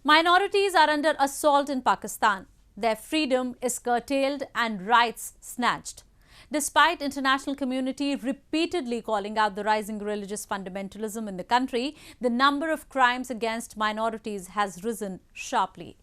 Minorities are under assault in Pakistan. Their freedom is curtailed and rights snatched. Despite international community repeatedly calling out the rising religious fundamentalism in the country, the number of crimes against minorities has risen sharply.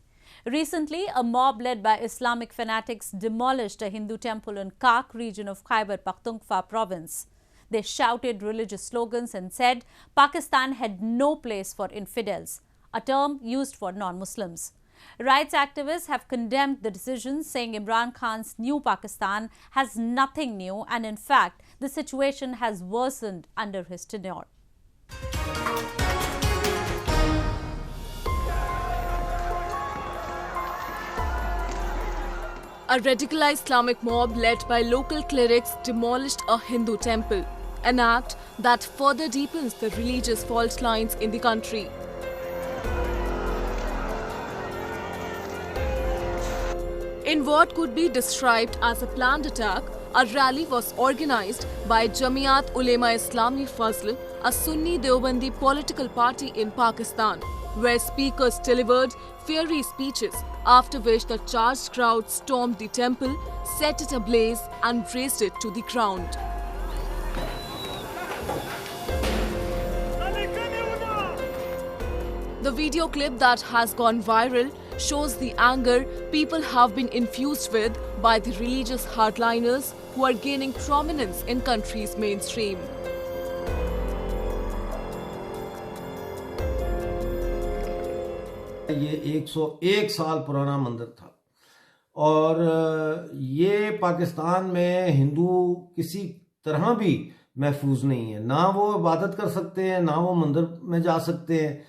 Recently, a mob led by Islamic fanatics demolished a Hindu temple in Kak region of Khyber Pakhtunkhwa province. They shouted religious slogans and said Pakistan had no place for infidels, a term used for non-Muslims. Rights activists have condemned the decision, saying Imran Khan's new Pakistan has nothing new and in fact, the situation has worsened under his tenure. A radicalized Islamic mob led by local clerics demolished a Hindu temple, an act that further deepens the religious fault lines in the country. In what could be described as a planned attack, a rally was organized by Jamiat Ulema-e-Islami Fazl, a Sunni Deobandi political party in Pakistan, where speakers delivered fiery speeches, after which the charged crowd stormed the temple, set it ablaze and razed it to the ground. The video clip that has gone viral shows the anger people have been infused with by the religious hardliners who are gaining prominence in country's mainstream. ये 101 साल पुराना मंदिर था और ये पाकिस्तान में हिंदू किसी तरह भी महफूज नहीं है। ना वो इबादत कर सकते हैं, ना वो मंदिर में जा सकते हैं।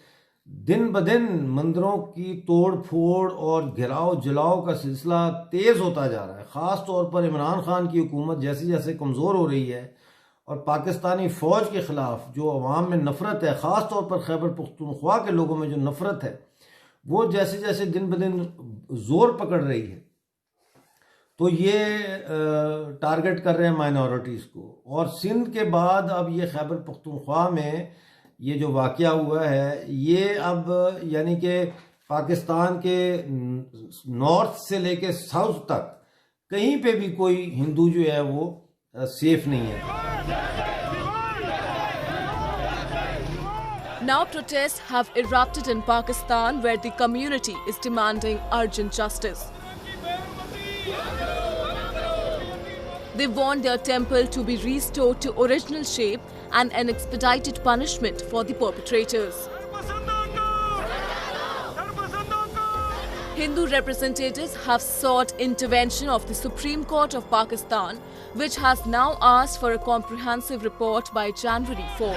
दिन ब दिन मंदिरों की तोड़ फोड़ और घिराव जलाओ का सिलसिला तेज होता जा रहा है। ख़ास तौर पर इमरान खान की हुकूमत जैसे जैसे कमज़ोर हो रही है और पाकिस्तानी फ़ौज के ख़िलाफ़ जो अवाम में नफ़रत है, ख़ास तौर पर खैबर पख्तूनख्वा के लोगों में जो नफ़रत है, वो जैसे जैसे दिन ब दिन जोर पकड़ रही है, तो ये टारगेट कर रहे हैं माइनॉरिटीज़ को। और सिंध के बाद अब ये खैबर पख्तूनख्वा में ये जो वाक़या हुआ है, ये अब यानी कि पाकिस्तान के नॉर्थ से लेके साउथ तक कहीं पे भी कोई हिंदू जो है वो सेफ नहीं है। Now protests have erupted in Pakistan, where the community is demanding urgent justice. They want their temple to be restored to original shape and an expedited punishment for the perpetrators. Hindu representatives have sought intervention of the Supreme Court of Pakistan, which has now asked for a comprehensive report by January 4.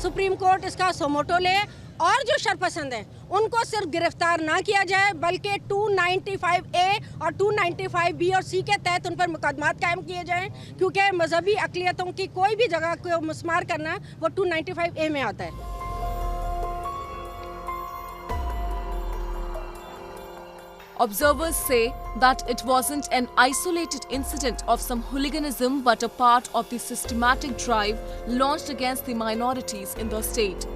Supreme court इसका suo motu ले और जो शरपसंद हैं उनको सिर्फ गिरफ्तार ना किया जाए, बल्कि 295A और 295B और C के तहत उन पर मुकदमात कायम किए जाएं, क्योंकि मजहबी अक़लियतों की कोई भी जगह को मुस्मार करना वो 295A में आता है। Observers say that it wasn't an isolated incident of some hooliganism but a part of the systematic drive launched against the minorities in the state.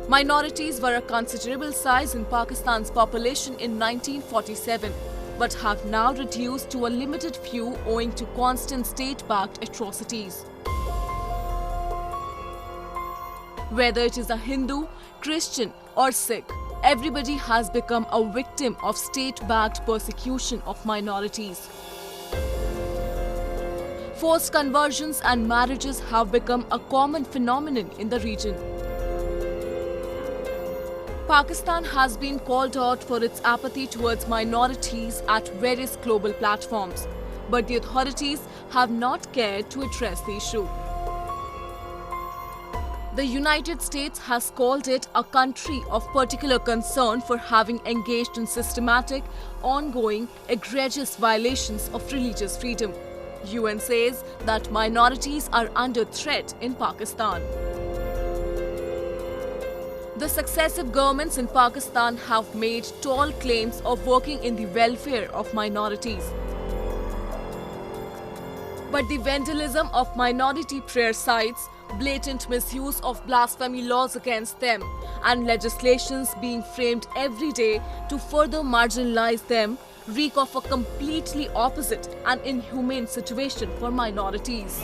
Minorities were a considerable size in Pakistan's population in 1947, but have now reduced to a limited few owing to constant state-backed atrocities. Whether it is a Hindu, Christian or Sikh, everybody has become a victim of state-backed persecution of minorities. Forced conversions and marriages have become a common phenomenon in the region. Pakistan has been called out for its apathy towards minorities at various global platforms, but the authorities have not cared to address the issue. The United States has called it a country of particular concern for having engaged in systematic, ongoing, egregious violations of religious freedom. UN says that minorities are under threat in Pakistan. The successive governments in Pakistan have made tall claims of working in the welfare of minorities. But the vandalism of minority prayer sites, blatant misuse of blasphemy laws against them, and legislations being framed every day to further marginalize them reek of a completely opposite and inhumane situation for minorities.